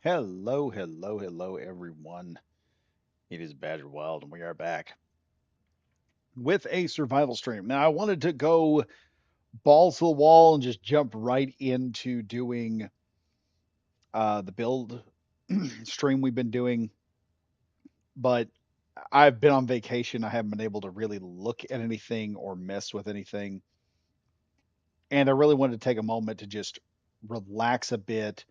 Hello, hello, hello, everyone. It is Badger Wild, and we are back with a survival stream. Now, I wanted to go balls to the wall and just jump right into doing the build stream we've been doing, but I've been on vacation. I haven't been able to really look at anything or mess with anything, and I really wanted to take a moment to just relax a bit,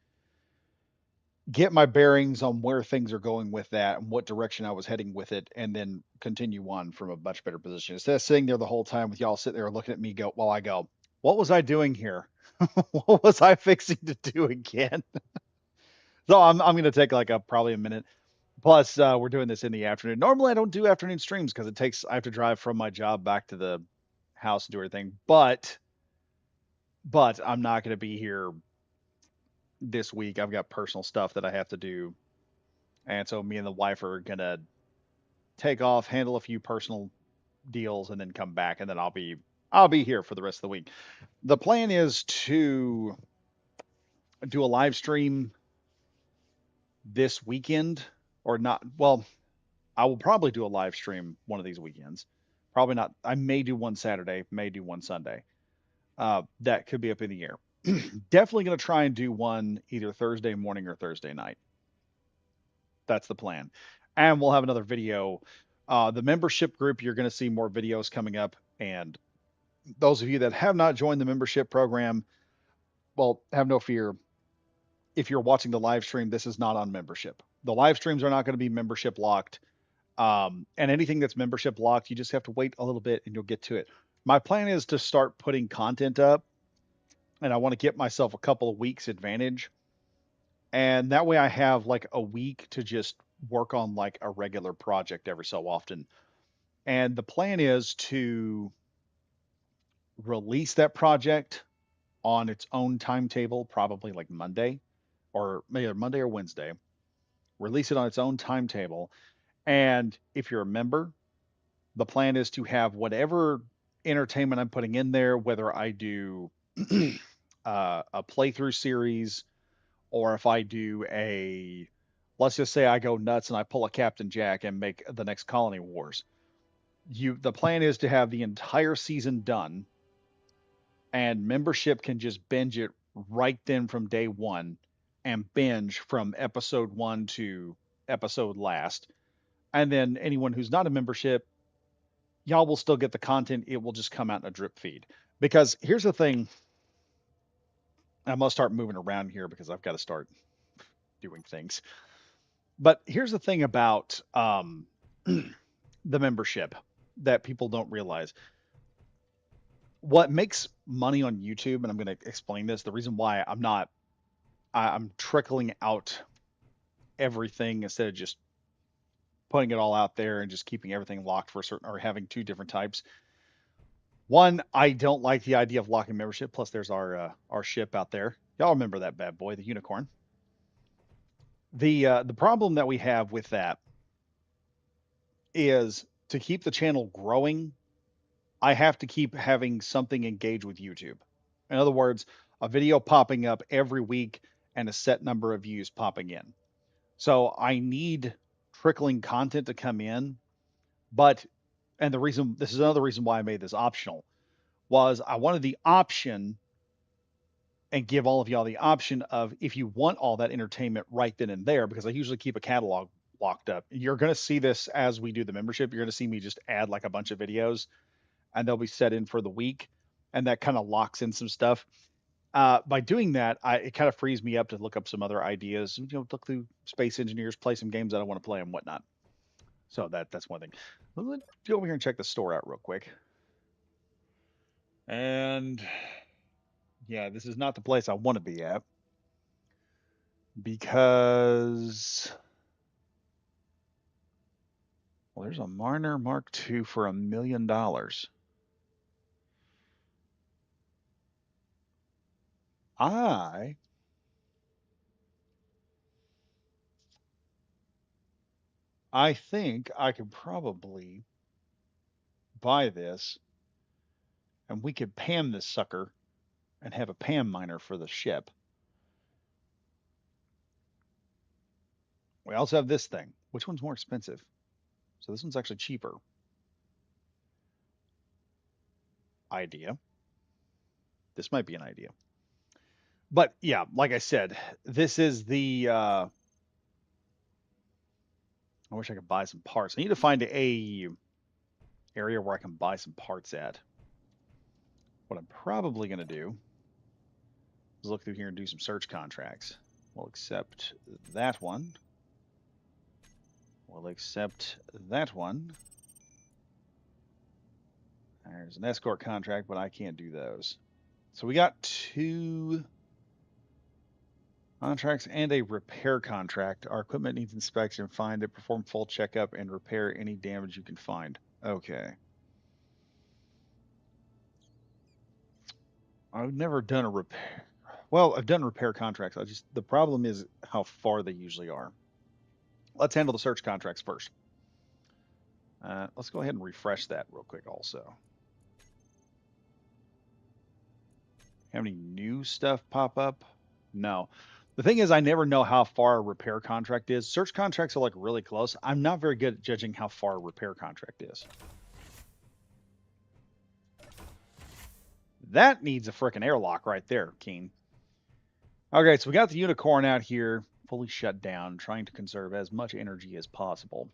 get my bearings on where things are going with that and what direction I was heading with it, and then continue on from a much better position. Instead of sitting there the whole time with y'all sitting there looking at me go while I go, what was I doing here? What was I fixing to do again? So I'm gonna take like a probably a minute. Plus, we're doing this in the afternoon. Normally, I don't do afternoon streams because I have to drive from my job back to the house and do everything. But I'm not gonna be here this week. I've got personal stuff that I have to do, and so me and the wife are gonna take off, handle a few personal deals, and then come back, and then I'll be here for the rest of the week. The plan is to do a live stream this weekend, or not. Well, I will probably do a live stream one of these weekends. Probably not. I may do one Saturday, may do one Sunday. That could be up in the air. Definitely going to try and do one either Thursday morning or Thursday night. That's the plan. And we'll have another video. The membership group, you're going to see more videos coming up. And those of you that have not joined the membership program, well, have no fear. If you're watching the live stream, this is not on membership. The live streams are not going to be membership locked. And anything that's membership locked, you just have to wait a little bit and you'll get to it. My plan is to start putting content up, and I want to get myself a couple of weeks advantage. And that way I have like a week to just work on like a regular project every so often. And the plan is to release that project on its own timetable, probably like Monday or maybe Monday or Wednesday. Release it on its own timetable. And if you're a member, the plan is to have whatever entertainment I'm putting in there, whether I do a playthrough series or if I do let's just say I go nuts and I pull a Captain Jack and make the next Colony Wars. The plan is to have the entire season done, and membership can just binge it right then from day one and binge from episode one to episode last. And then anyone who's not a membership, y'all will still get the content. It will just come out in a drip feed. Because here's the thing, I must start moving around here because I've got to start doing things. But here's the thing about the membership that people don't realize. What makes money on YouTube, and I'm going to explain this, the reason why I'm trickling out everything instead of just putting it all out there and just keeping everything locked for a certain or having two different types. One, I don't like the idea of locking membership. Plus, there's our ship out there. Y'all remember that bad boy, the unicorn. The problem that we have with that is to keep the channel growing. I have to keep having something engage with YouTube. In other words, a video popping up every week and a set number of views popping in. So I need trickling content to come in, but and the reason this is another reason why I made this optional was I wanted the option and give all of y'all the option of if you want all that entertainment right then and there, because I usually keep a catalog locked up. You're going to see this as we do the membership. You're going to see me just add like a bunch of videos and they'll be set in for the week. And that kind of locks in some stuff. By doing that, it kind of frees me up to look up some other ideas, look through Space Engineers, play some games that I want to play and whatnot. So that's one thing. Let's go over here and check the store out real quick. And yeah, this is not the place I want to be at because, well, there's a Marner Mark II for $1 million. I I think I could probably buy this and we could Pam this sucker and have a Pam miner for the ship. We also have this thing. Which one's more expensive? So this one's actually cheaper. Idea. This might be an idea. But yeah, like I said, this is the I wish I could buy some parts. I need to find a area where I can buy some parts at. What I'm probably going to do is look through here and do some search contracts. We'll accept that one. We'll accept that one. There's an escort contract, but I can't do those. So we got 2 contracts and a repair contract. Our equipment needs inspection. Find it, perform full checkup, and repair any damage you can find. Okay. I've never done a repair. Well, I've done repair contracts. The problem is how far they usually are. Let's handle the search contracts first. Let's go ahead and refresh that real quick also. Have any new stuff pop up? No. The thing is, I never know how far a repair contract is. Search contracts are like really close. I'm not very good at judging how far a repair contract is. That needs a frickin' airlock right there, Keen. Okay, so we got the unicorn out here, fully shut down, trying to conserve as much energy as possible.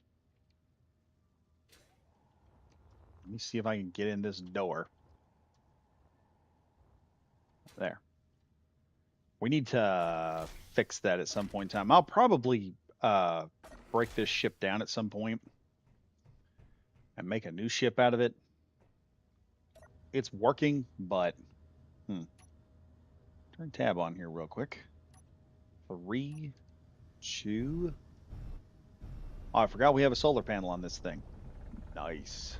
Let me see if I can get in this door. There. We need to fix that at some point in time. I'll probably break this ship down at some point and make a new ship out of it. It's working, but turn tab on here real quick. 3, 2. Oh, I forgot we have a solar panel on this thing. Nice.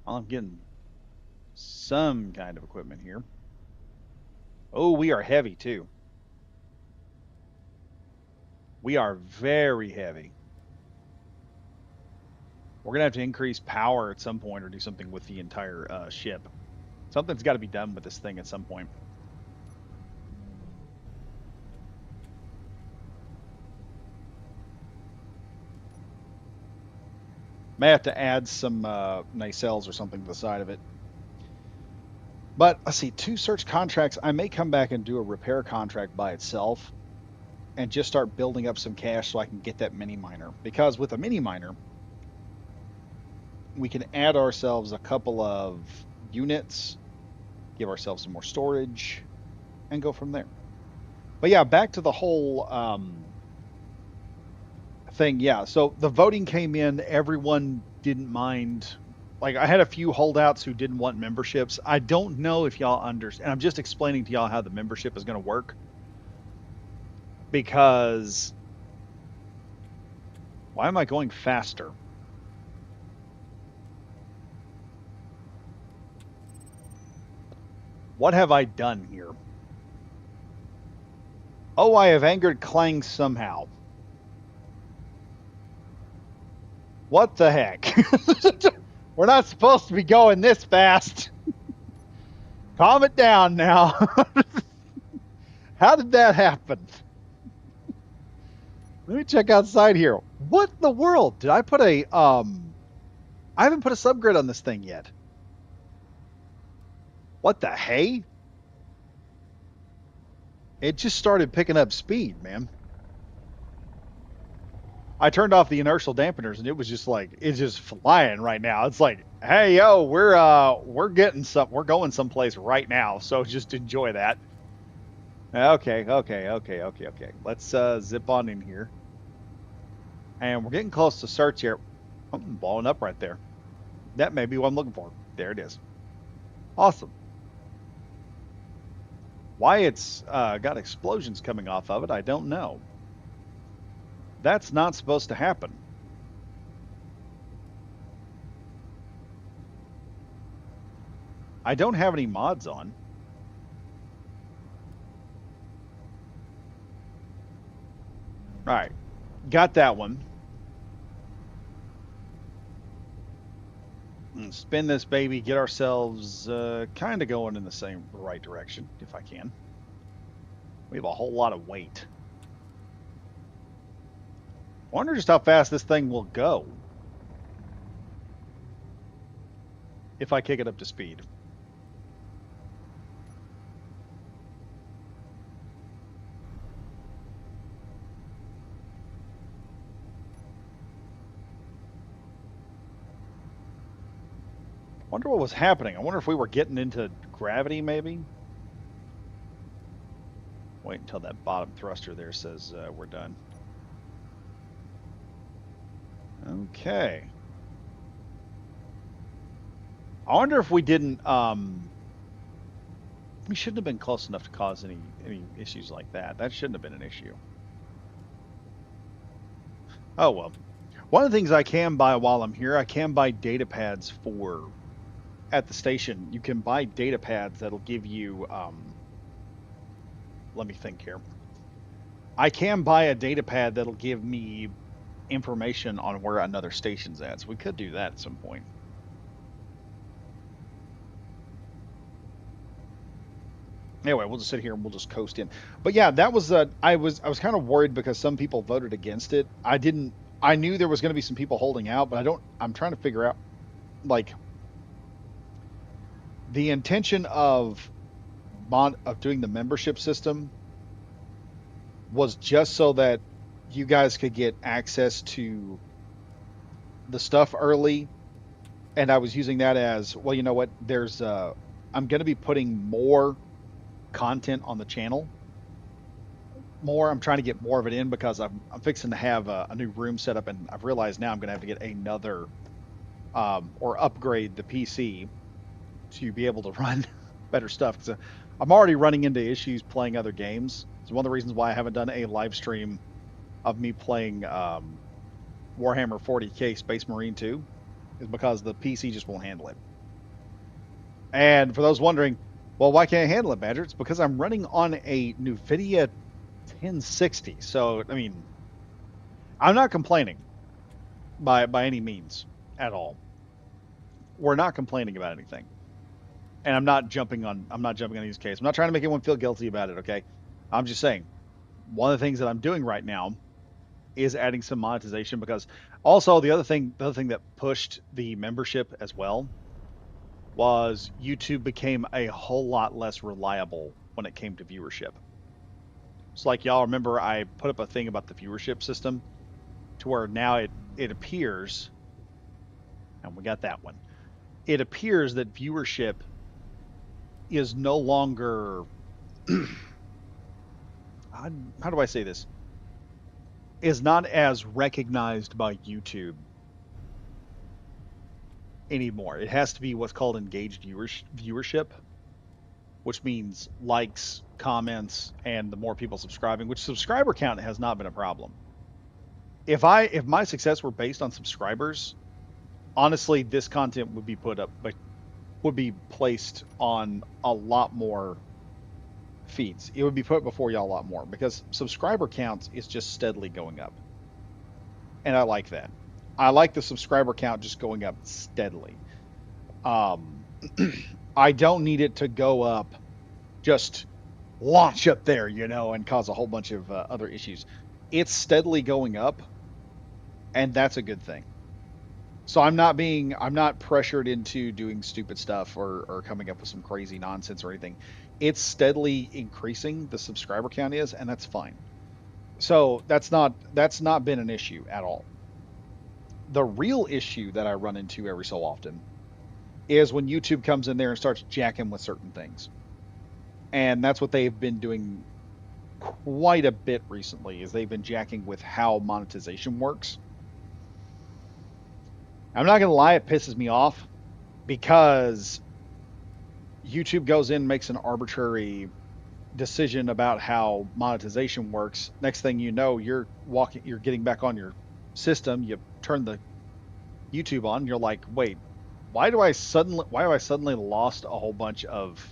I'm getting some kind of equipment here. Oh, we are heavy too. We are very heavy. We're gonna have to increase power at some point or do something with the entire ship. Something's got to be done with this thing at some point. May have to add some nacelles or something to the side of it. But let's see, 2 search contracts. I may come back and do a repair contract by itself and just start building up some cash so I can get that mini miner. Because with a mini miner, we can add ourselves a couple of units, give ourselves some more storage, and go from there. But yeah, back to the whole thing. Yeah, so the voting came in. Everyone didn't mind. Like, I had a few holdouts who didn't want memberships. I don't know if y'all understand. I'm just explaining to y'all how the membership is going to work. Because why am I going faster? What have I done here? Oh, I have angered Clang somehow. What the heck? We're not supposed to be going this fast. Calm it down now. How did that happen? Let me check outside here. What in the world? Did I put a I haven't put a subgrid on this thing yet. What the hey? It just started picking up speed, man. I turned off the inertial dampeners and it was just like it's just flying right now. It's like, hey yo, we're getting we're going someplace right now, so just enjoy that. Okay. Let's zip on in here. And we're getting close to search here. Something blowing up right there. That may be what I'm looking for. There it is. Awesome. Why it's got explosions coming off of it, I don't know. That's not supposed to happen. I don't have any mods on. All right. Got that one. And spin this baby, get ourselves kind of going in the same right direction, if I can. We have a whole lot of weight. I wonder just how fast this thing will go if I kick it up to speed. Wonder what was happening. I wonder if we were getting into gravity, maybe. Wait until that bottom thruster there says we're done. Okay. I wonder if we didn't. We shouldn't have been close enough to cause any issues like that. That shouldn't have been an issue. Oh well. One of the things I can buy while I'm here, I can buy data pads for at the station. You can buy data pads that'll give you. Let me think here. I can buy a data pad that'll give me information on where another station's at. So we could do that at some point. Anyway, we'll just sit here and we'll just coast in. But yeah, that was I was kind of worried because some people voted against it. I knew there was going to be some people holding out, but I'm trying to figure out like the intention of doing the membership system was just so that you guys could get access to the stuff early, and I was using that as, well, you know what, I'm going to be putting more content on the channel. I'm trying to get more of it in because I'm fixing to have a new room set up, and I've realized now I'm going to have to get another or upgrade the PC to be able to run better stuff, because I'm already running into issues playing other games. It's one of the reasons why I haven't done a live stream of me playing Warhammer 40k Space Marine 2, is because the PC just won't handle it. And for those wondering, well, why can't I handle it, Badger? It's because I'm running on a NVIDIA 1060. So, I mean, I'm not complaining by any means at all. We're not complaining about anything. And I'm not jumping on these cases. I'm not trying to make anyone feel guilty about it, okay? I'm just saying, one of the things that I'm doing right now is adding some monetization, because also the other thing that pushed the membership as well was YouTube became a whole lot less reliable when it came to viewership. So like y'all remember, I put up a thing about the viewership system to where now it appears, and we got that one. It appears that viewership is no longer how do I say this? Is not as recognized by YouTube anymore. It has to be what's called engaged viewership, which means likes, comments, and the more people subscribing, which subscriber count has not been a problem. If my success were based on subscribers, honestly, this content would be put up, but would be placed on a lot more feeds. It would be put before y'all a lot more, because subscriber counts is just steadily going up. And I like that. I like the subscriber count just going up steadily. Um, I don't need it to go up, just launch up there, and cause a whole bunch of other issues. It's steadily going up, and that's a good thing. So I'm not pressured into doing stupid stuff, or coming up with some crazy nonsense or anything. It's steadily increasing, the subscriber count is, and that's fine. So that's not been an issue at all. The real issue that I run into every so often is when YouTube comes in there and starts jacking with certain things. And that's what they've been doing quite a bit recently, is they've been jacking with how monetization works. I'm not going to lie, it pisses me off, because YouTube goes in, makes an arbitrary decision about how monetization works. Next thing you know, you're getting back on your system, you turn the YouTube on, you're like, wait, why do I suddenly lost a whole bunch of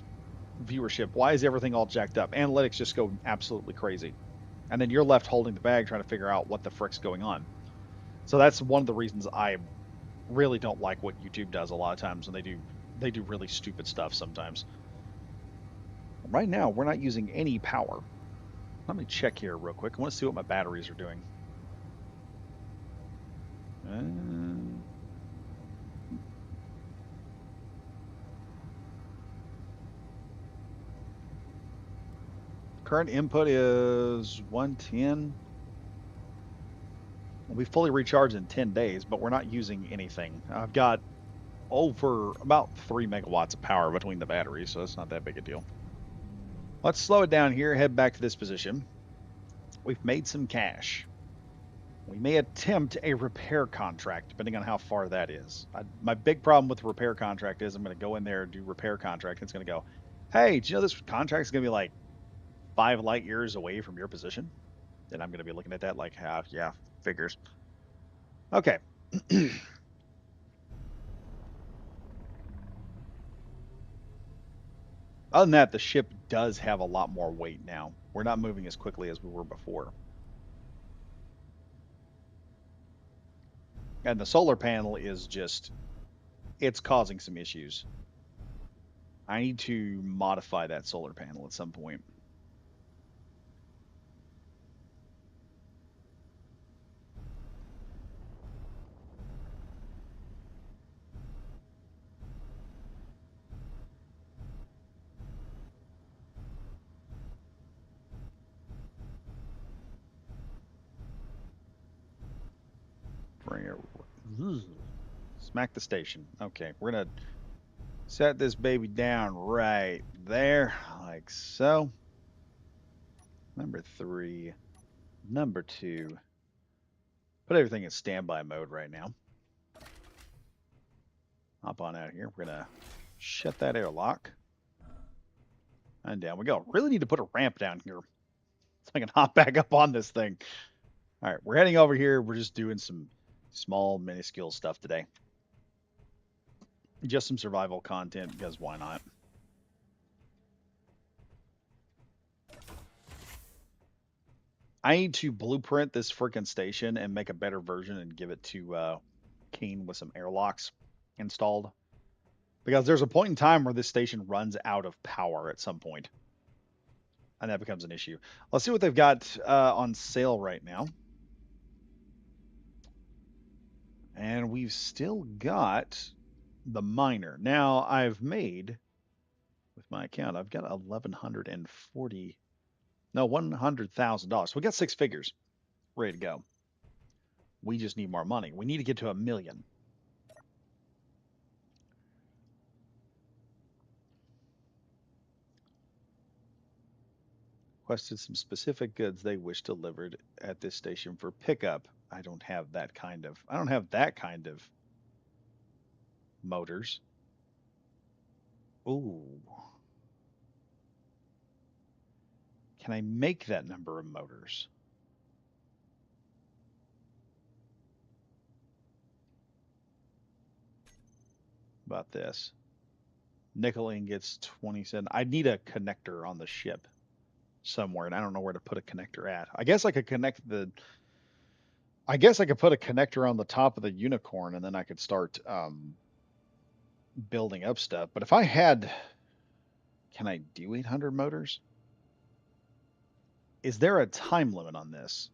viewership? Why is everything all jacked up? Analytics just go absolutely crazy. And then you're left holding the bag trying to figure out what the frick's going on. So that's one of the reasons I really don't like what YouTube does a lot of times, when they do really stupid stuff sometimes. Right now, we're not using any power. Let me check here real quick. I want to see what my batteries are doing. Uh, Current input is 110. We'll be fully recharged in 10 days, but we're not using anything. I've got over about 3 megawatts of power between the batteries, so that's not that big a deal. Let's slow it down here, head back to this position. We've made some cash. We may attempt a repair contract, depending on how far that is. My big problem with the repair contract is I'm going to go in there, do repair contract, and it's going to go, hey, do you know this contract is going to be like 5 light years away from your position? And I'm going to be looking at that like, yeah, figures. Okay. Other than that, the ship does have a lot more weight now. We're not moving as quickly as we were before. And the solar panel is just, it's causing some issues. I need to modify that solar panel at some point. Bring it. Smack the station. Okay, we're going to set this baby down right there, like so. Number 3. Number 2. Put everything in standby mode right now. Hop on out here. We're going to shut that airlock. And down we go. Really need to put a ramp down here so I can hop back up on this thing. All right, we're heading over here. We're just doing some small, minuscule stuff today. Just some survival content, because why not? I need to blueprint this freaking station and make a better version and give it to Keen with some airlocks installed. Because there's a point in time where this station runs out of power at some point, and that becomes an issue. Let's see what they've got on sale right now. And we've still got the miner. Now, I've made, with my account, I've got 1,140, no, $100,000. So we got 6 figures ready to go. We just need more money. We need to get to 1 million. Requested some specific goods they wish delivered at this station for pickup. I don't have that kind of motors. Ooh. Can I make that number of motors? About this. Nickel ingots 20 cents. I need a connector on the ship somewhere, and I don't know where to put a connector at. I guess I could put a connector on the top of the unicorn, and then I could start building up stuff. But if I had, can I do 800 motors? Is there a time limit on this?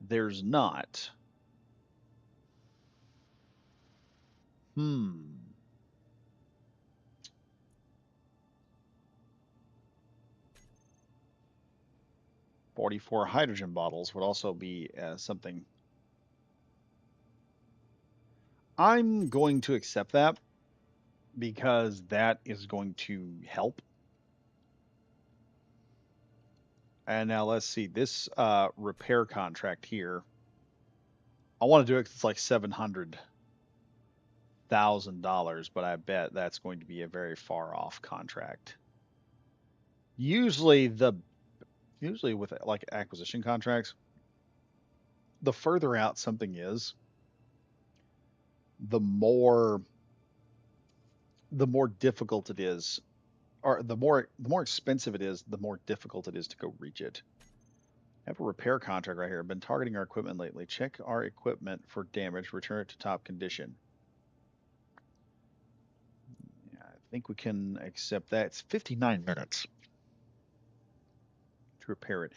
There's not. Hmm. 44 hydrogen bottles would also be something. I'm going to accept that because that is going to help. And now let's see this repair contract here. I want to do it 'cause it's like $700,000, but I bet that's going to be a very far off contract. Usually with like acquisition contracts, the further out something is, the more difficult it is, or the more expensive it is, the more difficult it is to go reach it. I have a repair contract right here. I've been targeting our equipment lately. Check our equipment for damage. Return it to top condition. Yeah, I think we can accept that. It's 59 minutes. to repair it.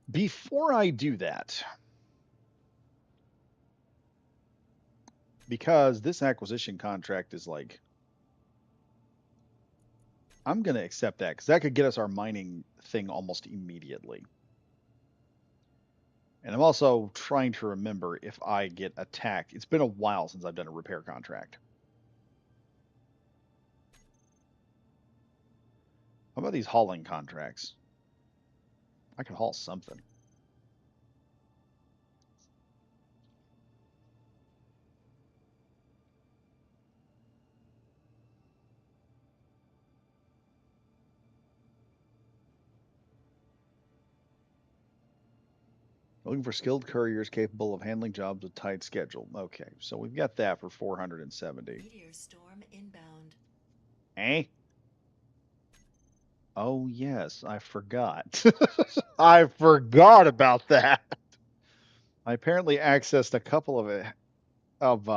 Before I do that, because this acquisition contract is like, I'm going to accept that because that could get us our mining thing almost immediately. And I'm also trying to remember if I get attacked. It's been a while since I've done a repair contract. How about these hauling contracts? I could haul something. Looking for skilled couriers capable of handling jobs with tight schedule. Okay, so we've got that for 470. Meteor storm inbound. Eh? Oh yes, I forgot. I forgot about that. I apparently accessed a couple of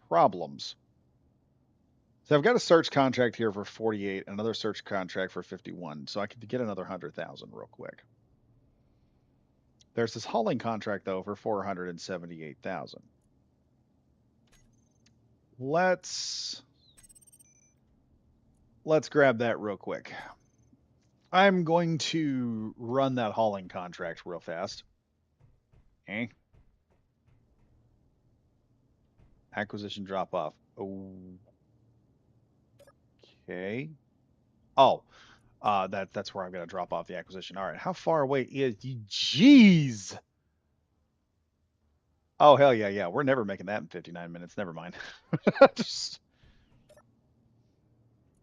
problems. So I've got a search contract here for 48, another search contract for 51, so I could get another 100,000 real quick. There's this hauling contract though for 478,000. Let's grab that real quick. I'm going to run that hauling contract real fast. Eh? Acquisition drop off. Okay. Oh, that's where I'm gonna drop off the acquisition. All right. How far away is? Jeez. Oh hell yeah, yeah. We're never making that in 59 minutes. Never mind. Just,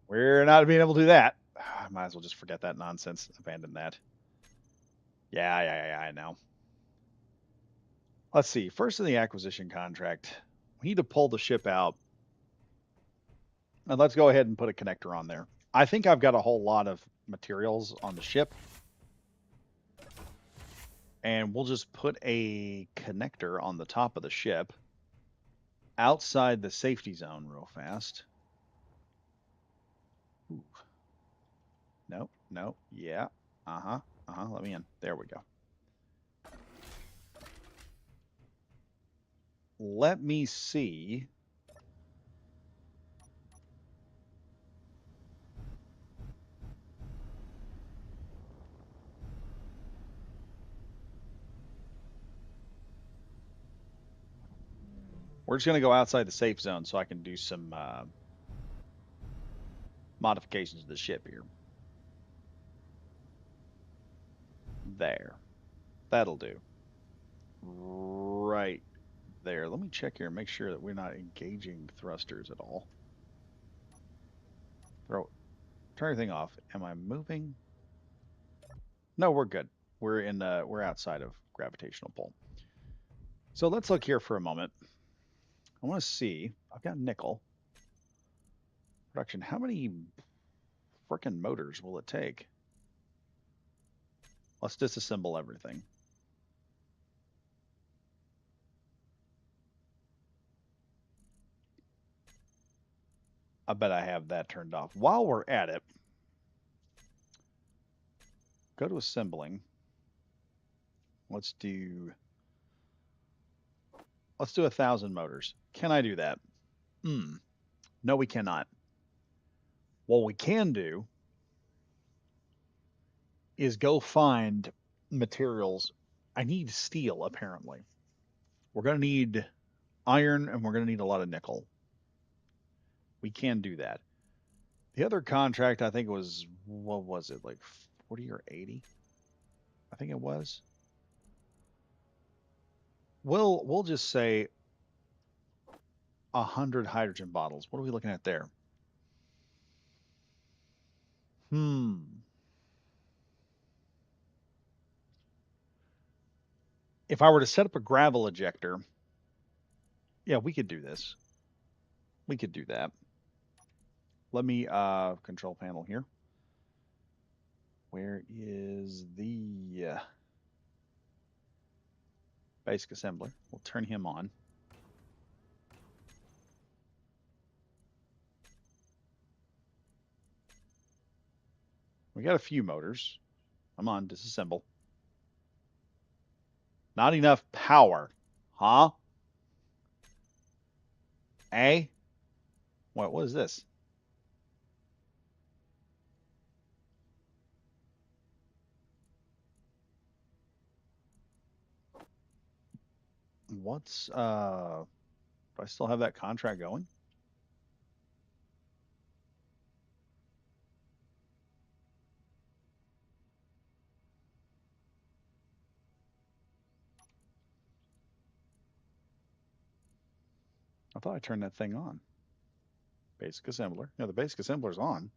we're not being able to do that. I might as well just forget that nonsense. Abandon that. Yeah, yeah, yeah. I know. Let's see. First in the acquisition contract, we need to pull the ship out, and let's go ahead and put a connector on there. I think I've got a whole lot of materials on the ship, and we'll just put a connector on the top of the ship outside the safety zone real fast. Ooh. No, no, yeah. Uh-huh, uh-huh. Let me in. There we go. Let me see. We're just going to go outside the safe zone so I can do some modifications to the ship here. There. That'll do. Right there. Let me check here and make sure that we're not engaging thrusters at all. Turn everything off. Am I moving? No, we're good. We're outside of gravitational pull. So let's look here for a moment. I want to see. I've got nickel production. How many frickin' motors will it take? Let's disassemble everything. I bet I have that turned off. While we're at it, go to assembling. Let's do 1,000 motors. Can I do that? No, we cannot. What we can do is go find materials. I need steel, apparently. We're going to need iron and we're going to need a lot of nickel. We can do that. The other contract, I think, was, what was it, like 40 or 80? I think it was. We'll just say 100 hydrogen bottles. What are we looking at there? Hmm. If I were to set up a gravel ejector, yeah, we could do this. We could do that. Let me control panel here. Where is the basic assembler? We'll turn him on. We got a few motors. Come on, disassemble. Not enough power. Huh? Eh? What is this? What's do I still have that contract going? I thought I turned that thing on. Basic assembler. Yeah, the basic assembler's on.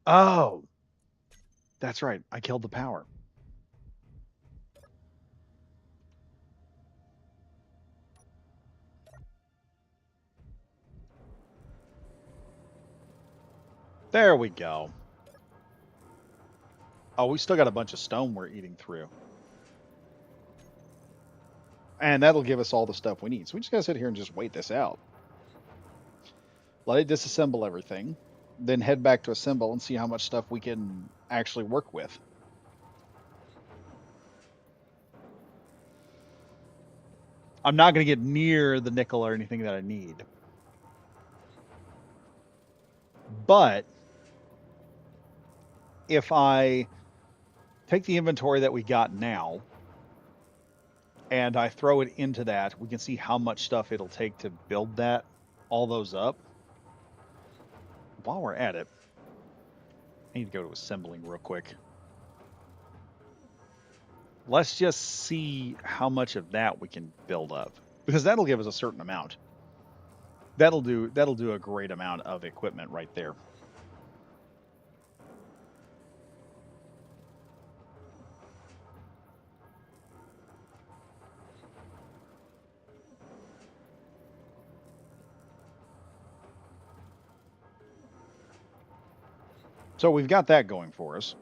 Oh, that's right. I killed the power. There we go. Oh, we still got a bunch of stone we're eating through. And that'll give us all the stuff we need. So we just gotta sit here and just wait this out. Let it disassemble everything, then head back to assemble and see how much stuff we can actually work with. I'm not gonna get near the nickel or anything that I need. But if I take the inventory that we got now and I throw it into that, we can see how much stuff it'll take to build that, all those up. While we're at it, I need to go to assembling real quick. Let's just see how much of that we can build up, because that'll give us a certain amount. That'll do a great amount of equipment right there. So we've got that going for us.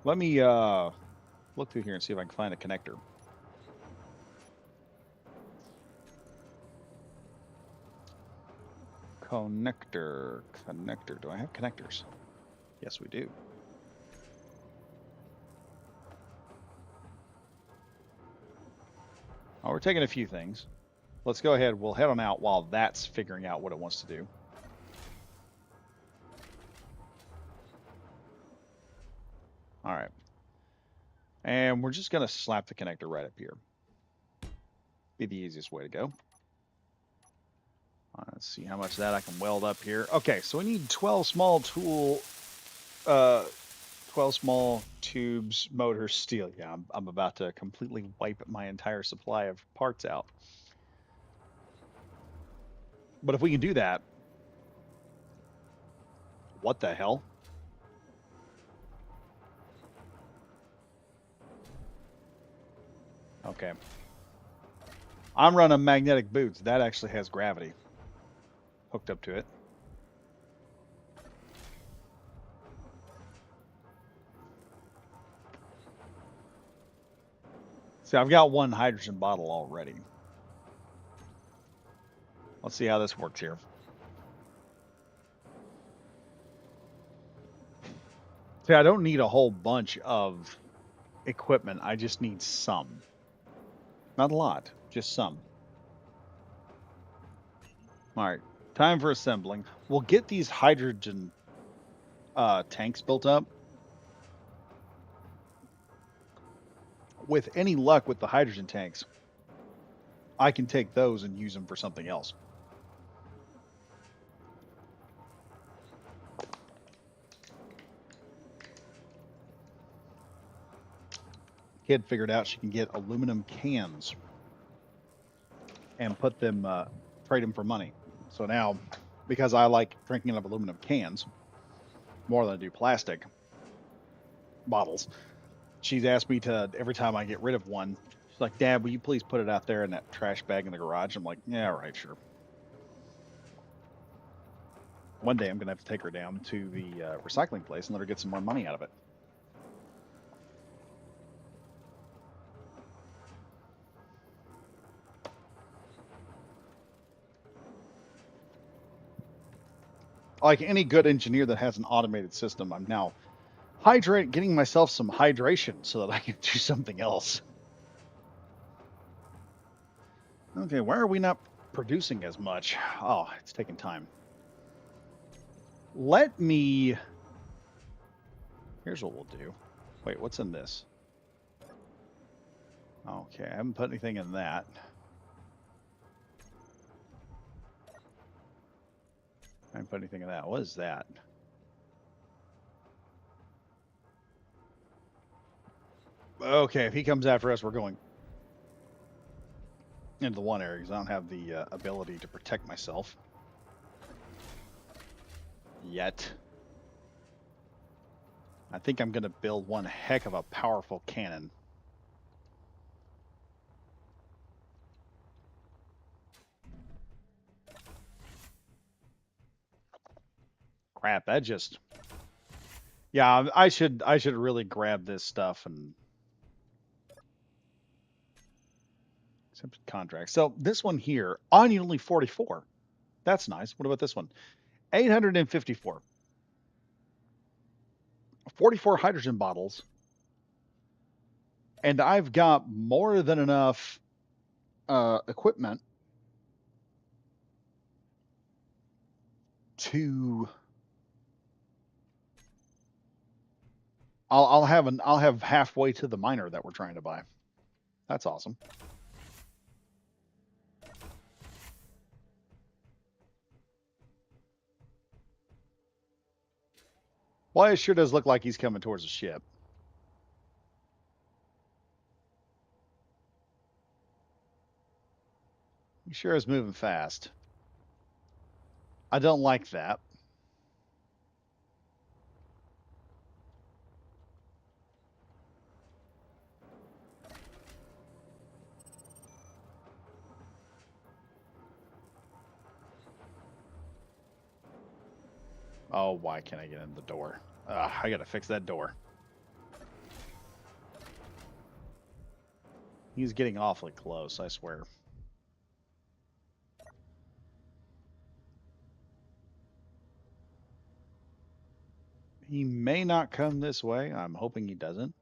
Let me look through here and see if I can find a connector. Connector. Do I have connectors? Yes, we do. Oh, we're taking a few things. Let's go ahead. We'll head on out while that's figuring out what it wants to do. All right. And we're just going to slap the connector right up here. Be the easiest way to go. Let's see how much of that I can weld up here. Okay, so we need 12 small 12 small tubes, motor, steel. Yeah, I'm about to completely wipe my entire supply of parts out. But if we can do that, what the hell? Okay. I'm running magnetic boots. That actually has gravity hooked up to it. See, I've got one hydrogen bottle already. Let's see how this works here. See, I don't need a whole bunch of equipment. I just need some. Not a lot, just some. All right, time for assembling. We'll get these hydrogen tanks built up. With any luck with the hydrogen tanks, I can take those and use them for something else. Kid figured out she can get aluminum cans and put them, trade them for money. So now, because I like drinking out of aluminum cans more than I do plastic bottles, she's asked me to, every time I get rid of one, she's like, Dad, will you please put it out there in that trash bag in the garage? I'm like, yeah, all right, sure. One day I'm going to have to take her down to the recycling place and let her get some more money out of it. Like any good engineer that has an automated system, I'm now getting myself some hydration so that I can do something else. Okay, why are we not producing as much? Oh, it's taking time. Let me. Here's what we'll do. Wait, what's in this? Okay, I haven't put anything in that. I haven't put anything in that. What is that? Okay, if he comes after us, we're going into the one area because I don't have the ability to protect myself yet. I think I'm going to build one heck of a powerful cannon. Crap, that just. Yeah, I should really grab this stuff and accept contract. So this one here, I need only 44. That's nice. What about this one? 854. 44 hydrogen bottles. And I've got more than enough equipment to. I'll have halfway to the miner that we're trying to buy. That's awesome. Well, it sure does look like he's coming towards the ship. He sure is moving fast. I don't like that. Oh, why can't I get in the door? I gotta fix that door. He's getting awfully close, I swear. He may not come this way. I'm hoping he doesn't.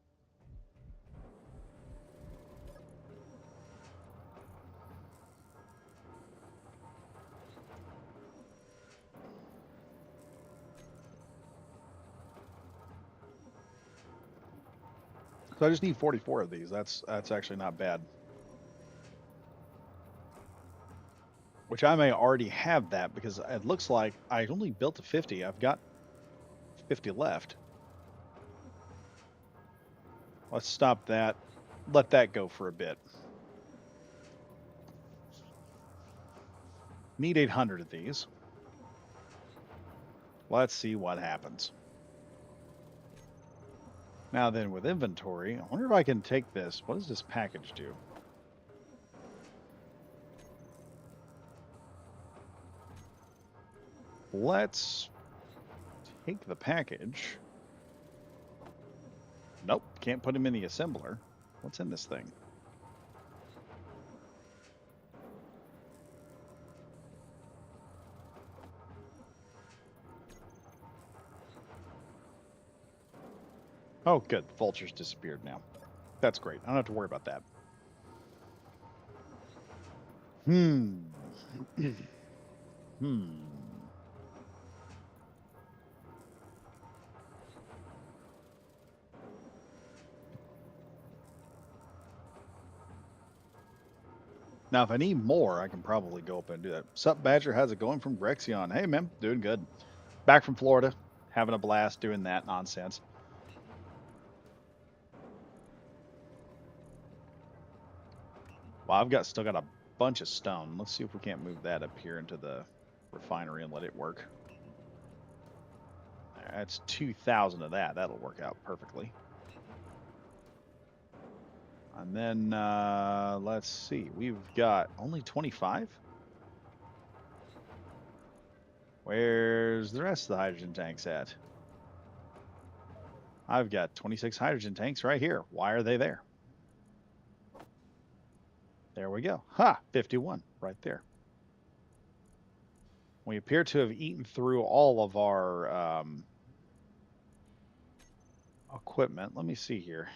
So I just need 44 of these. That's actually not bad. Which I may already have that because it looks like I only built to 50. I've got 50 left. Let's stop that. Let that go for a bit. Need 800 of these. Let's see what happens. Now then, with inventory, I wonder if I can take this. What does this package do? Let's take the package. Nope, can't put him in the assembler. What's in this thing? Oh, good. Vulture's disappeared now. That's great. I don't have to worry about that. Hmm. Hmm. Now, if I need more, I can probably go up and do that. Sup, Badger? How's it going from Grexion? Hey, man. Doing good. Back from Florida. Having a blast doing that nonsense. Well, still got a bunch of stone. Let's see if we can't move that up here into the refinery and let it work. That's 2,000 of that. That'll work out perfectly. And then, let's see. We've got only 25? Where's the rest of the hydrogen tanks at? I've got 26 hydrogen tanks right here. Why are they there? There we go. Ha! 51 right there. We appear to have eaten through all of our equipment. Let me see here.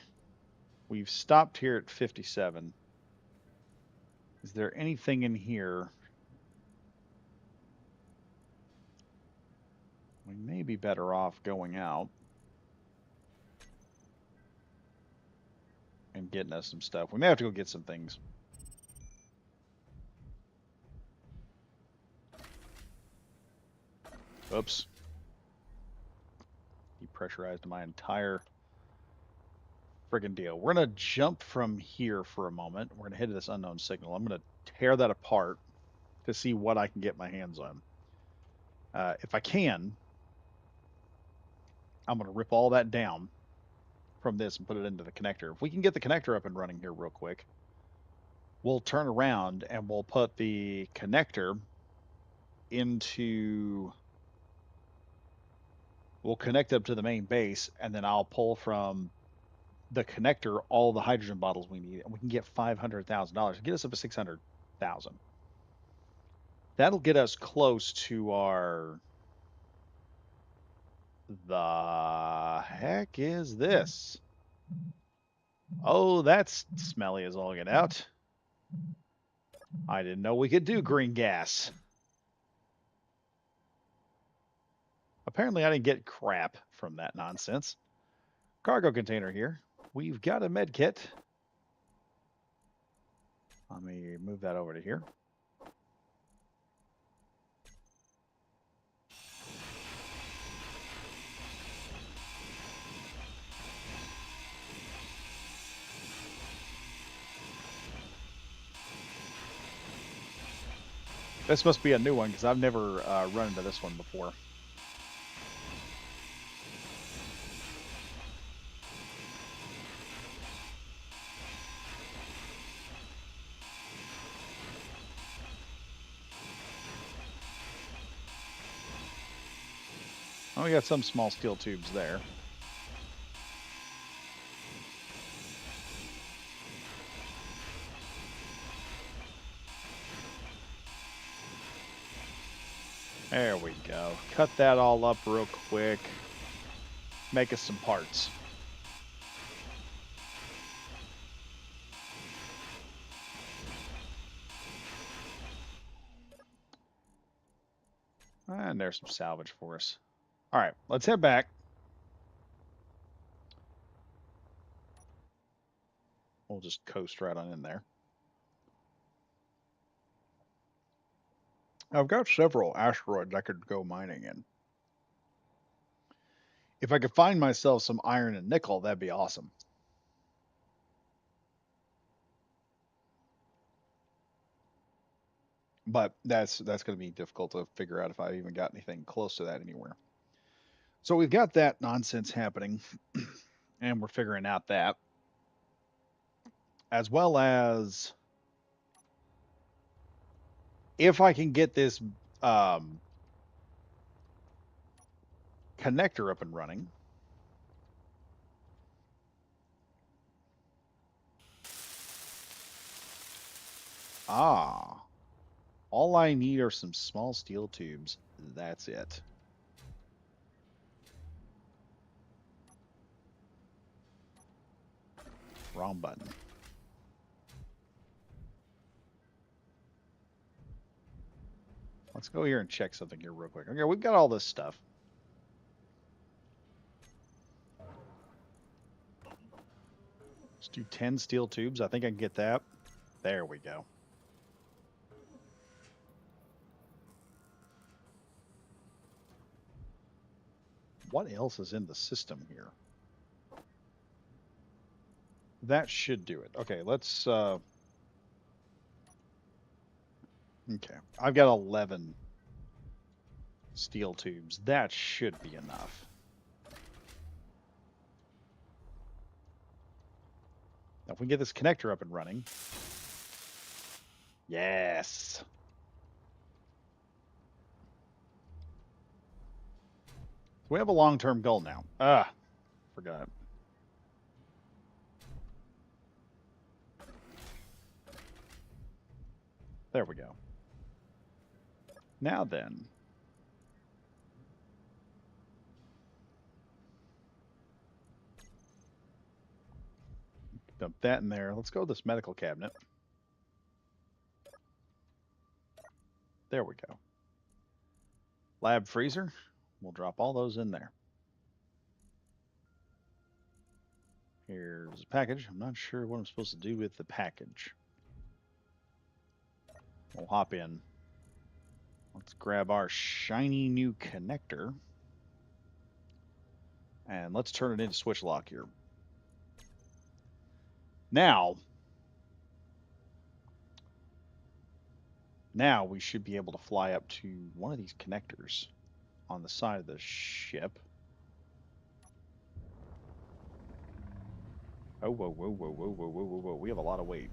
We've stopped here at 57. Is there anything in here? We may be better off going out and getting us some stuff. We may have to go get some things. Oops. Depressurized my entire friggin' deal. We're going to jump from here for a moment. We're going to head to this unknown signal. I'm going to tear that apart to see what I can get my hands on. If I can, I'm going to rip all that down from this and put it into the connector. If we can get the connector up and running here real quick, we'll turn around and we'll put the connector into, we'll connect up to the main base, and then I'll pull from the connector all the hydrogen bottles we need, and we can get $500,000. Get us up to 600,000. That'll get us close to our. The heck is this? Oh, that's smelly as all get out. I didn't know we could do green gas. Apparently, I didn't get crap from that nonsense. Cargo container here. We've got a med kit. Let me move that over to here. This must be a new one because I've never run into this one before. Oh, we got some small steel tubes there. There we go. Cut that all up real quick. Make us some parts. And there's some salvage for us. All right, let's head back. We'll just coast right on in there. I've got several asteroids I could go mining in. If I could find myself some iron and nickel, that'd be awesome. But that's going to be difficult to figure out if I even got anything close to that anywhere. So we've got that nonsense happening, and we're figuring out that, as well as if I can get this connector up and running. Ah, all I need are some small steel tubes. That's it. Wrong button. Let's go here and check something here real quick. Okay, we've got all this stuff. Let's do 10 steel tubes. I think I can get that. There we go. What else is in the system here? That should do it. Okay, let's okay. I've got 11 steel tubes. That should be enough. Now, if we can get this connector up and running. Yes. We have a long-term goal now. Ah, forgot. There we go. Now then, Dump that in there. Let's go with this medical cabinet. There we go. Lab freezer. We'll drop all those in there. Here's a package. I'm not sure what I'm supposed to do with the package. We'll hop in. Let's grab our shiny new connector. And let's turn it into switch lock here. Now we should be able to fly up to one of these connectors on the side of the ship. Oh, whoa, whoa, whoa, whoa, whoa, whoa, whoa, whoa. We have a lot of weight.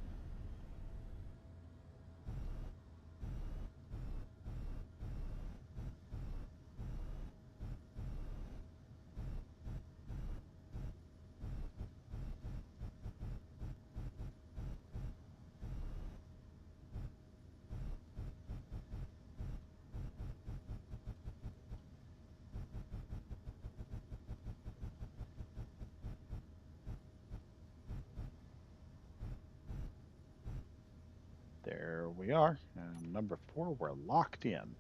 There we are. And number 4, we're locked in.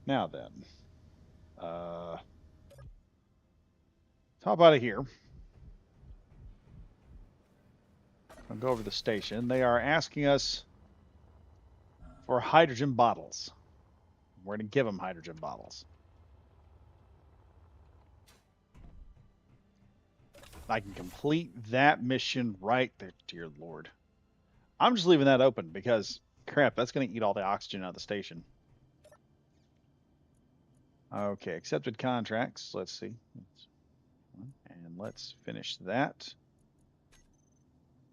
Now then, hop out of here. I'll go over to the station. They are asking us for hydrogen bottles. We're going to give them hydrogen bottles. I can complete that mission right there, dear Lord. I'm just leaving that open because, crap, that's going to eat all the oxygen out of the station. Okay, accepted contracts. Let's see. And let's finish that.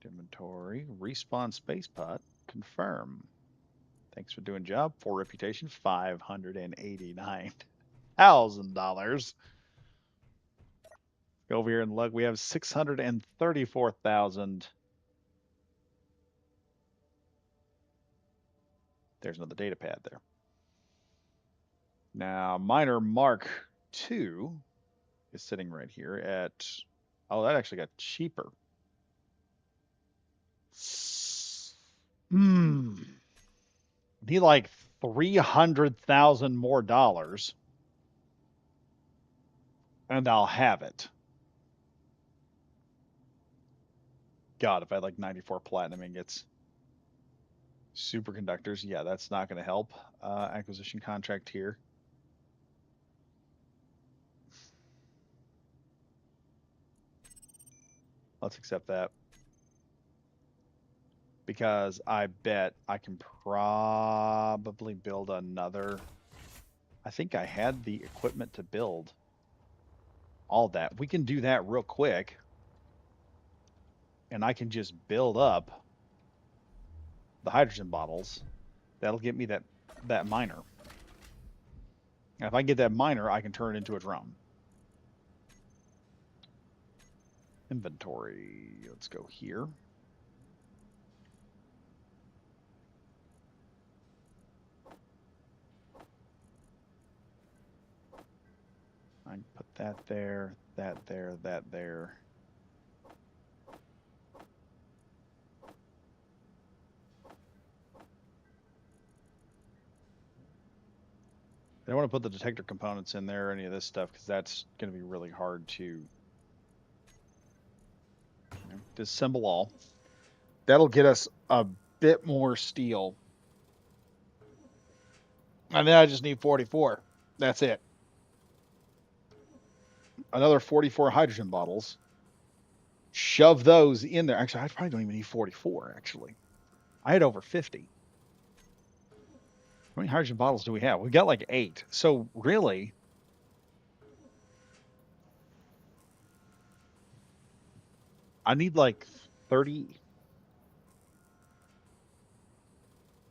Inventory. Respawn space pod. Confirm. Thanks for doing job. For reputation, $589,000. Go over here and look. We have 634,000. There's another data pad there. Now, miner Mark II is sitting right here at, oh, that actually got cheaper. Need like 300,000 more dollars, and I'll have it. God, if I had like 94 platinum ingots. Superconductors, yeah, that's not going to help. Acquisition contract here. Let's accept that. Because I bet I can probably build another. I think I had the equipment to build all that. We can do that real quick. And I can just build up the hydrogen bottles. That'll get me that miner. And if I get that miner, I can turn it into a drone. Inventory. Let's go here. I can put that there, that there, that there. I don't want to put the detector components in there or any of this stuff because that's going to be really hard to disassemble all. That'll get us a bit more steel. And then I just need 44. That's it. Another 44 hydrogen bottles. Shove those in there. Actually, I probably don't even need 44, actually. I had over 50. How many hydrogen bottles do we have? We've got like 8. So really, I need like 30.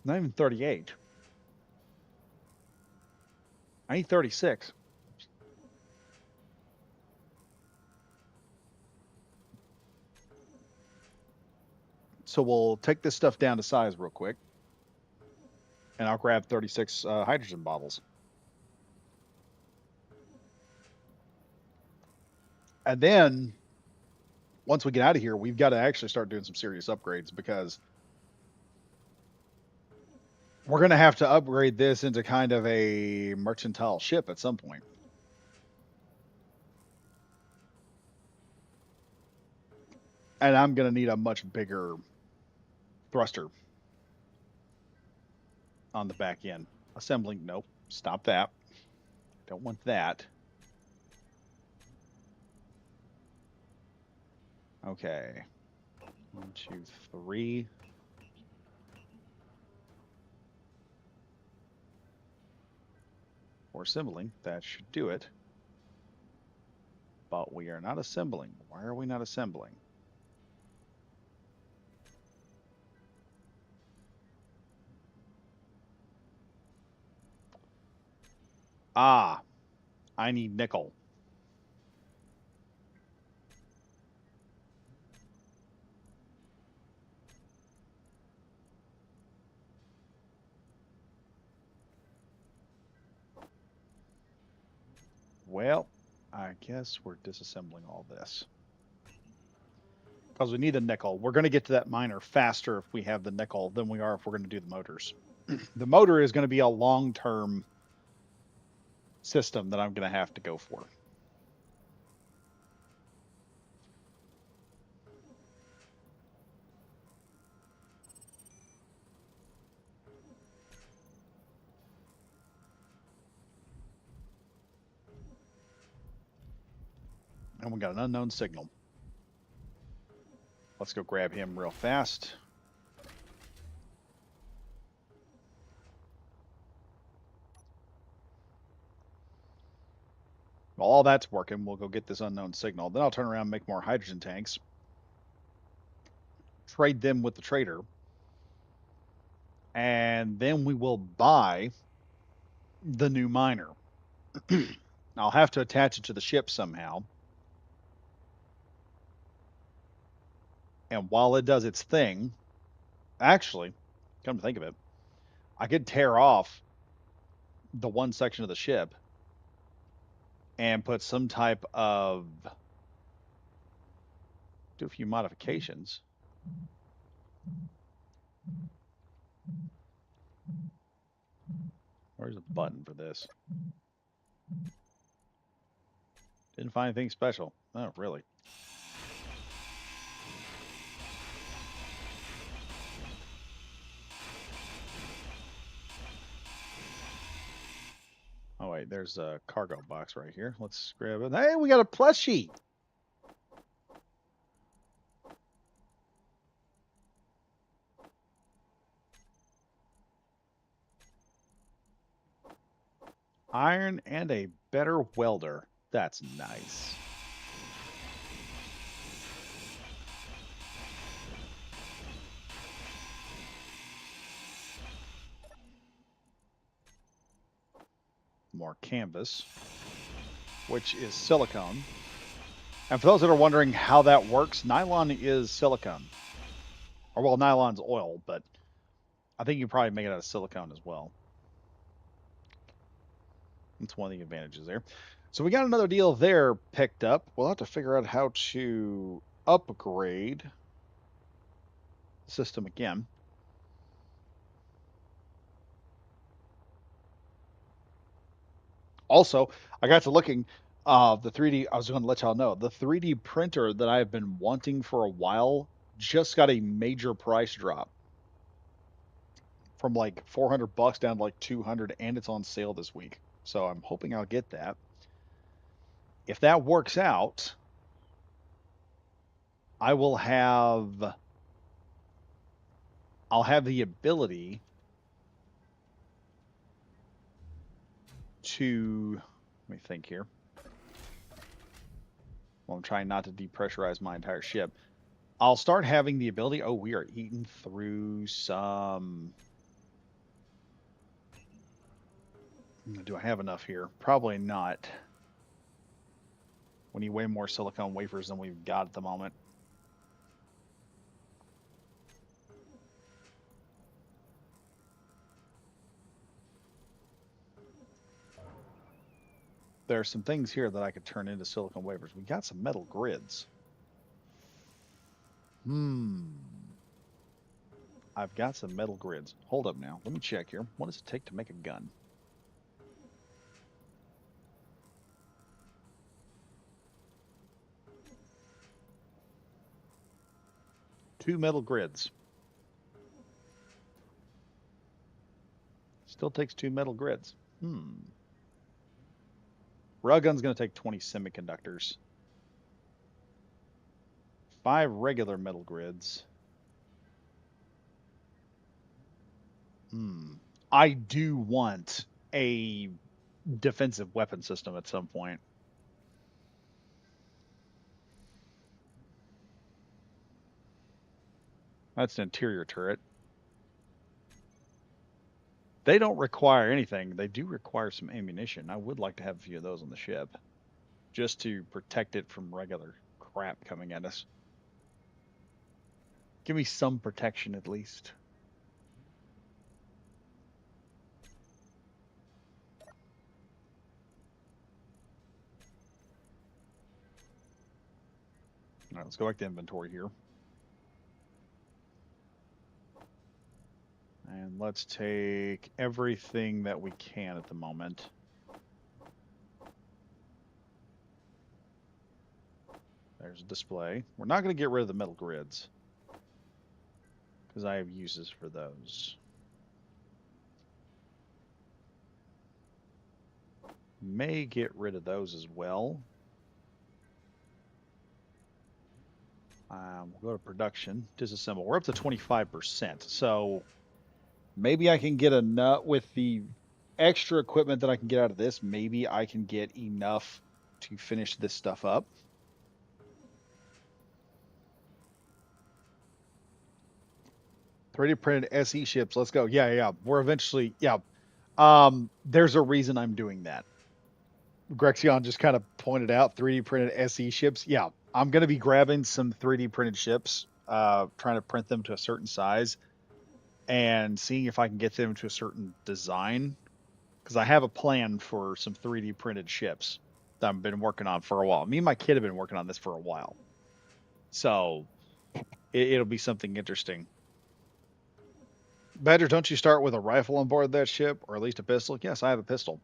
Not even 38. I need 36. So we'll take this stuff down to size real quick. And I'll grab 36 hydrogen bottles. And then once we get out of here, we've got to actually start doing some serious upgrades because we're going to have to upgrade this into kind of a mercantile ship at some point. And I'm going to need a much bigger thruster on the back end. Assembling, nope, stop that. Don't want that. Okay. 1, 2, 3. For assembling, that should do it. But we are not assembling. Why are we not assembling? Ah, I need nickel. Well, I guess we're disassembling all this. Because we need the nickel. We're going to get to that miner faster if we have the nickel than we are if we're going to do the motors. The motor is going to be a long-term system that I'm going to have to go for. And we got an unknown signal. Let's go grab him real fast. While all that's working, we'll go get this unknown signal. Then I'll turn around and make more hydrogen tanks. Trade them with the trader. And then we will buy the new miner. I'll have to attach it to the ship somehow. And while it does its thing, actually, come to think of it, I could tear off the one section of the ship and put some type of, do a few modifications. Where's the button for this? Didn't find anything special. Oh, really? Oh, wait, there's a cargo box right here. Let's grab it. Hey, we got a plushie. Iron and a better welder. That's nice. More canvas, which is silicone. And for those that are wondering how that works, nylon is silicone. Or, well, nylon's oil, but I think you can probably make it out of silicone as well. That's one of the advantages there. So we got another deal there picked up. We'll have to figure out how to upgrade the system again. Also, I got to looking the 3D. I was going to let y'all know the 3D printer that I've been wanting for a while just got a major price drop from like 400 bucks down to like 200, and it's on sale this week. So I'm hoping I'll get that. If that works out, I will have I'll have the ability to, let me think here. Well, I'm trying not to depressurize my entire ship. I'll start having the ability. Oh, we are eating through some. Do I have enough here? Probably not. We need way more silicone wafers than we've got at the moment. There are some things here that I could turn into silicone wafers. We got some metal grids. I've got some metal grids. Hold up now. Let me check here. What does it take to make a gun? Two metal grids. Still takes two metal grids. Railgun's going to take 20 semiconductors. 5 regular metal grids. I do want a defensive weapon system at some point. That's an interior turret. They don't require anything. They do require some ammunition. I would like to have a few of those on the ship, just to protect it from regular crap coming at us. Give me some protection at least. All right, let's go back to inventory here. And let's take everything that we can at the moment. There's a display. We're not going to get rid of the metal grids, because I have uses for those. May get rid of those as well. We'll go to production, disassemble. We're up to 25%. So maybe I can get a nut with the extra equipment that I can get out of this. Maybe I can get enough to finish this stuff up. .3D printed SE ships. Let's go. Yeah. We're eventually, yeah. There's a reason I'm doing that. Grexion just kind of pointed out 3D printed SE ships. Yeah, I'm going to be grabbing some 3D printed ships, trying to print them to a certain size and seeing if I can get them to a certain design. Because I have a plan for some 3D printed ships that I've been working on for a while. Me and my kid have been working on this for a while. So it'll be something interesting. Badger, don't you start with a rifle on board that ship, or at least a pistol? Yes, I have a pistol.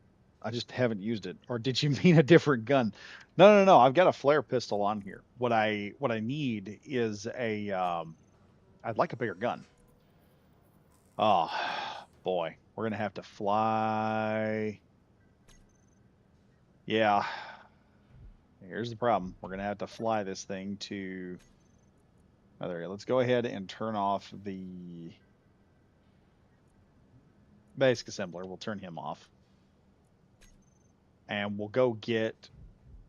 I just haven't used it. Or did you mean a different gun? No. I've got a flare pistol on here. What I need is a I'd like a bigger gun. Oh boy, we're gonna have to fly. Yeah. Here's the problem. We're gonna have to fly this thing to. Oh, there. Let's go ahead and turn off the basic assembler. We'll turn him off, and we'll go get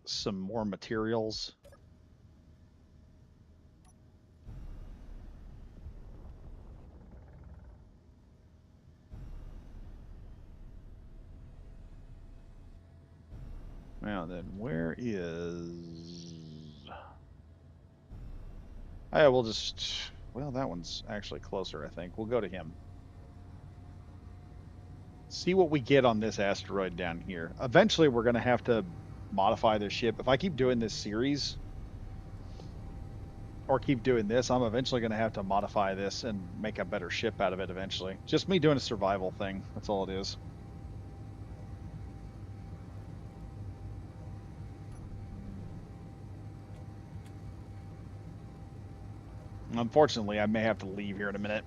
some more materials. Now then, where is... Oh, we'll just... Well, that one's actually closer, I think. We'll go to him. See what we get on this asteroid down here. Eventually, we're going to have to modify this ship. If I keep doing this series, or keep doing this, I'm eventually going to have to modify this and make a better ship out of it eventually. Just me doing a survival thing. That's all it is. Unfortunately, I may have to leave here in a minute.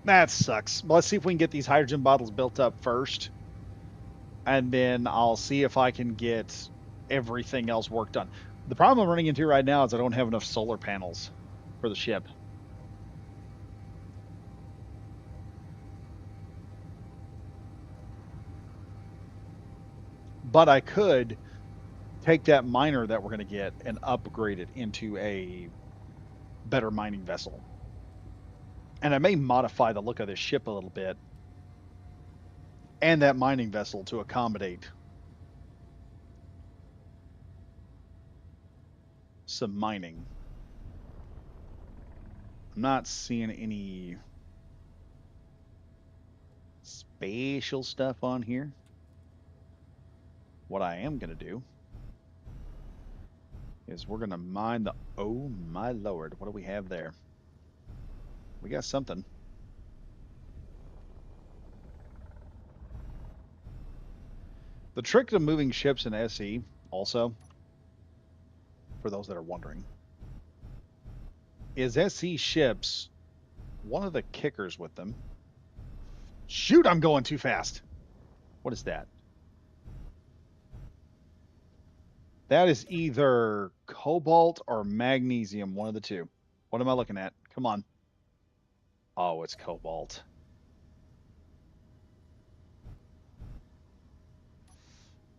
That sucks. But let's see if we can get these hydrogen bottles built up first. And then I'll see if I can get everything else worked on. The problem I'm running into right now is I don't have enough solar panels for the ship. But I could take that miner that we're going to get and upgrade it into a better mining vessel. And I may modify the look of this ship a little bit and that mining vessel to accommodate some mining. I'm not seeing any spatial stuff on here. What I am going to do is we're going to mine the... Oh, my Lord. What do we have there? We got something. The trick to moving ships in SE, also, for those that are wondering, is SE ships, one of the kickers with them... Shoot, I'm going too fast. What is that? That is either cobalt or magnesium, one of the two. What am I looking at? Come on. Oh, it's cobalt.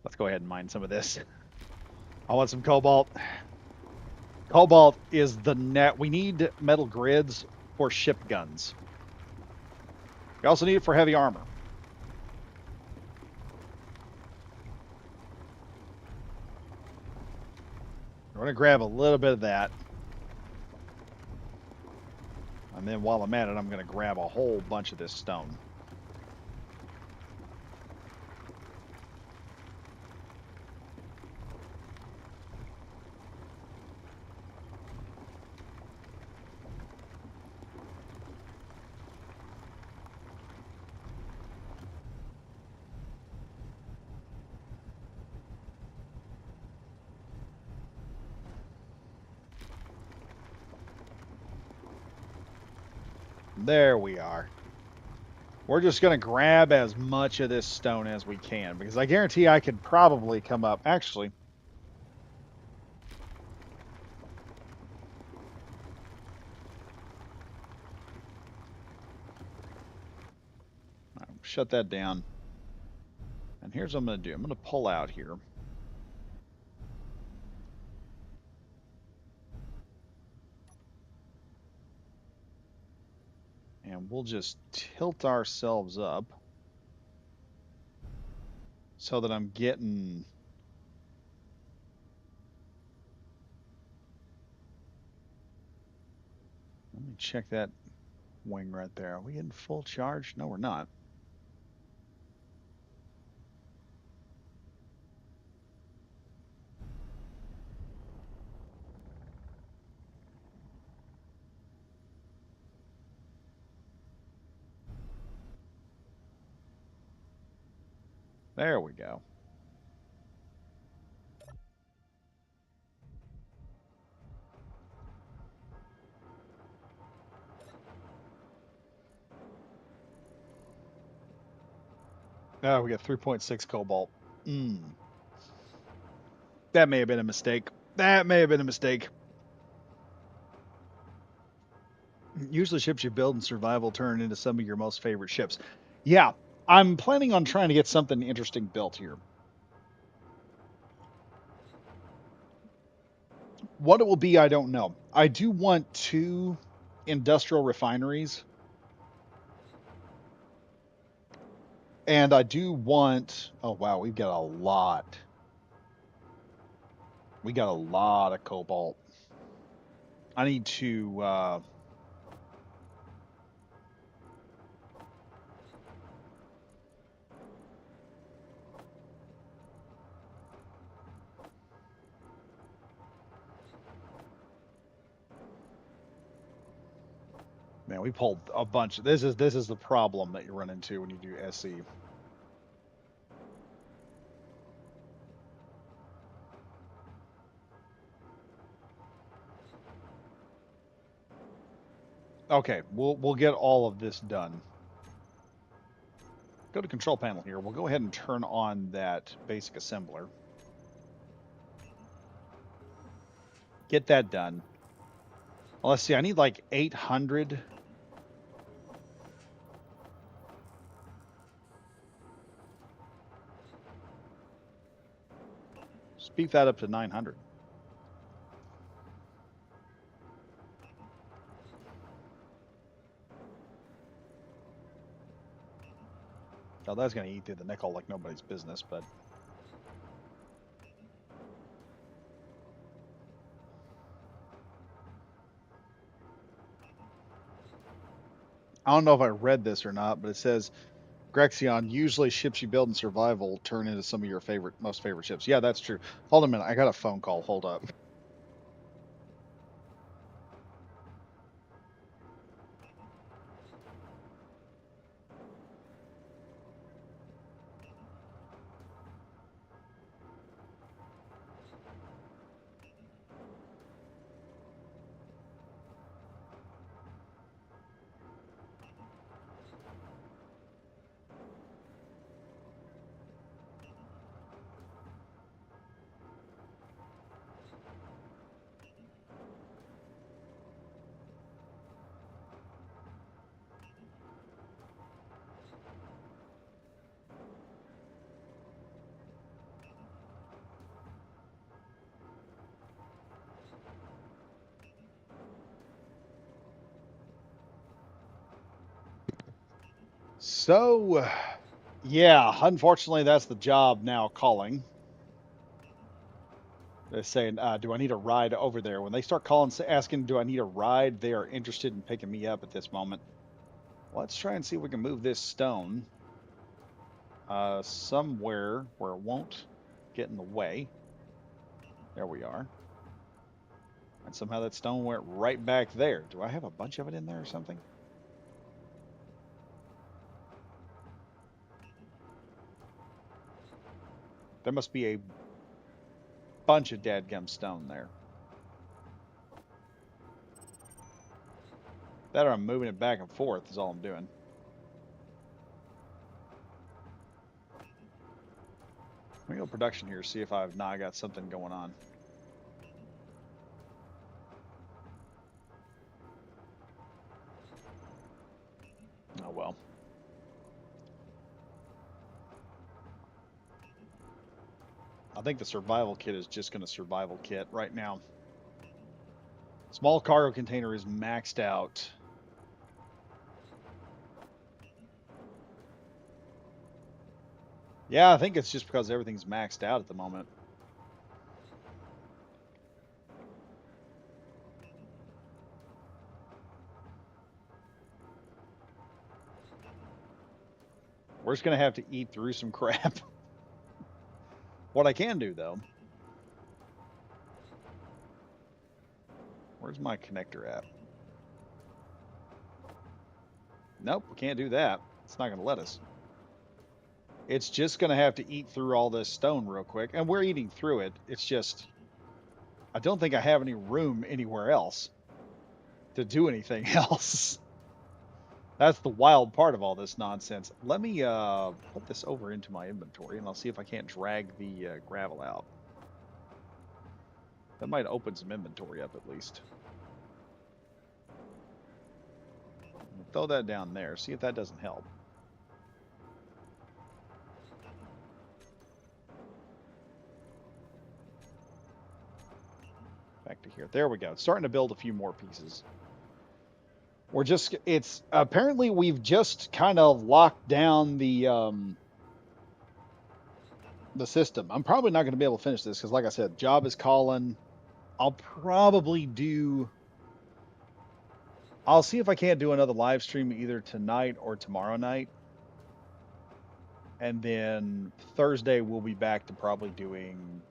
Let's go ahead and mine some of this. I want some cobalt. Cobalt is the net. We need metal grids for ship guns. We also need it for heavy armor. We're going to grab a little bit of that. And then while I'm at it, I'm going to grab a whole bunch of this stone. There we are. We're just going to grab as much of this stone as we can, because I guarantee I could probably come up... Actually, shut that down. And here's what I'm going to do. I'm going to pull out here. And we'll just tilt ourselves up so that I'm getting... Let me check that wing right there. Are we in full charge? No, we're not. There we go. Oh, we got 3.6 cobalt. That may have been a mistake. That may have been a mistake. Usually ships you build in survival turn into some of your most favorite ships. Yeah, I'm planning on trying to get something interesting built here. What it will be, I don't know. I do want 2 industrial refineries. And I do want... Oh, wow, we've got a lot. We got a lot of cobalt. I need to... Man, we pulled a bunch. This is the problem that you run into when you do SE. Okay, we'll get all of this done. Go to control panel here. We'll go ahead and turn on that basic assembler. Get that done. Well, let's see. I need like 800. Speed that up to 900. Oh, that's going to eat through the nickel like nobody's business, but... I don't know if I read this or not, but it says, Grexion, usually ships you build in survival turn into some of your most favorite ships. Yeah, that's true. Hold a minute. I got a phone call. Hold up. So, yeah, unfortunately, that's the job now calling. They're saying, do I need a ride over there? When they start calling, asking, do I need a ride? They are interested in picking me up at this moment. Let's try and see if we can move this stone somewhere where it won't get in the way. There we are. And somehow that stone went right back there. Do I have a bunch of it in there or something? There must be a bunch of dadgum stone there. That or I'm moving it back and forth is all I'm doing. Let me go production here, see if I've now got something going on. Oh well. I think the survival kit is just going to survival kit right now. Small cargo container is maxed out. Yeah, I think it's just because everything's maxed out at the moment. We're just going to have to eat through some crap. What I can do, though, where's my connector at? Nope, we can't do that. It's not going to let us. It's just going to have to eat through all this stone real quick. And we're eating through it. It's just, I don't think I have any room anywhere else to do anything else. That's the wild part of all this nonsense. Let me put this over into my inventory and I'll see if I can't drag the gravel out. That might open some inventory up at least. Throw that down there. See if that doesn't help. Back to here. There we go. It's starting to build a few more pieces. We're just, it's apparently we've just kind of locked down the system. I'm probably not going to be able to finish this because, like I said, job is calling. I'll probably do. I'll see if I can't do another live stream either tonight or tomorrow night. And then Thursday we'll be back to probably doing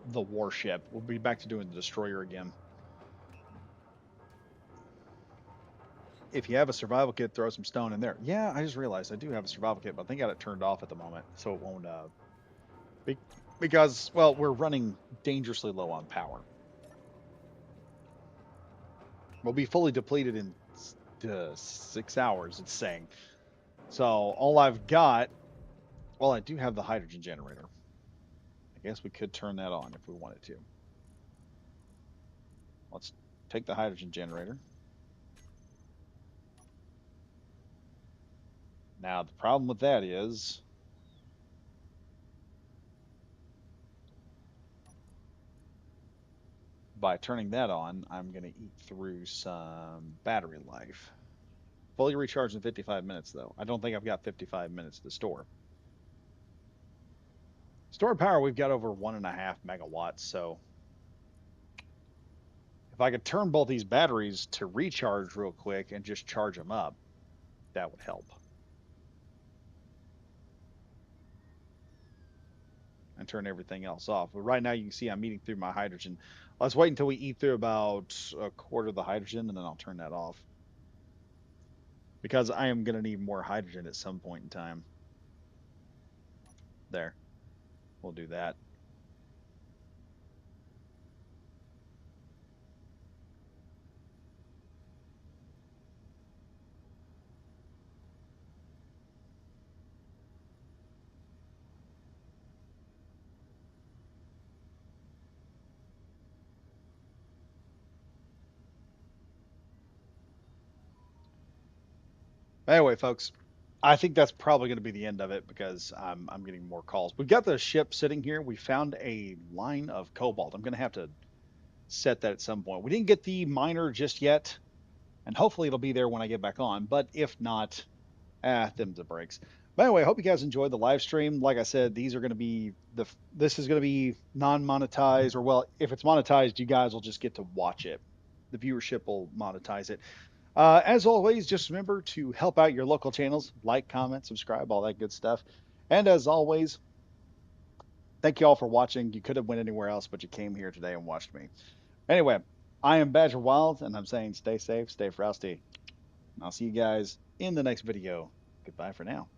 the warship. We'll be back to doing the destroyer again. If you have a survival kit, throw some stone in there. Yeah, I just realized I do have a survival kit, but I think I got it turned off at the moment, so it won't. Be, because well, we're running dangerously low on power. We'll be fully depleted in 6 hours. It's saying. So all I've got. Well, I do have the hydrogen generator. I guess we could turn that on if we wanted to. Let's take the hydrogen generator. Now, the problem with that is by turning that on, I'm going to eat through some battery life. Fully recharged in 55 minutes, though. I don't think I've got 55 minutes to store. Stored power, we've got over 1.5 megawatts, so if I could turn both these batteries to recharge real quick and just charge them up, that would help. And turn everything else off. But right now you can see I'm eating through my hydrogen. Let's wait until we eat through about a quarter of the hydrogen and then I'll turn that off. Because I am going to need more hydrogen at some point in time. There. We'll do that. Anyway, folks, I think that's probably going to be the end of it because I'm getting more calls. We've got the ship sitting here. We found a line of cobalt. I'm going to have to set that at some point. We didn't get the miner just yet, and hopefully it'll be there when I get back on. But if not, Them's the breaks. But anyway, I hope you guys enjoyed the live stream. Like I said, these are going to be this is going to be non-monetized, or well, if it's monetized, you guys will just get to watch it. The viewership will monetize it. As always, just remember to help out your local channels, like, comment, subscribe, all that good stuff. And as always, thank you all for watching. You could have went anywhere else, but you came here today and watched me. Anyway, I am Badger Wild, and I'm saying stay safe, stay frosty. And I'll see you guys in the next video. Goodbye for now.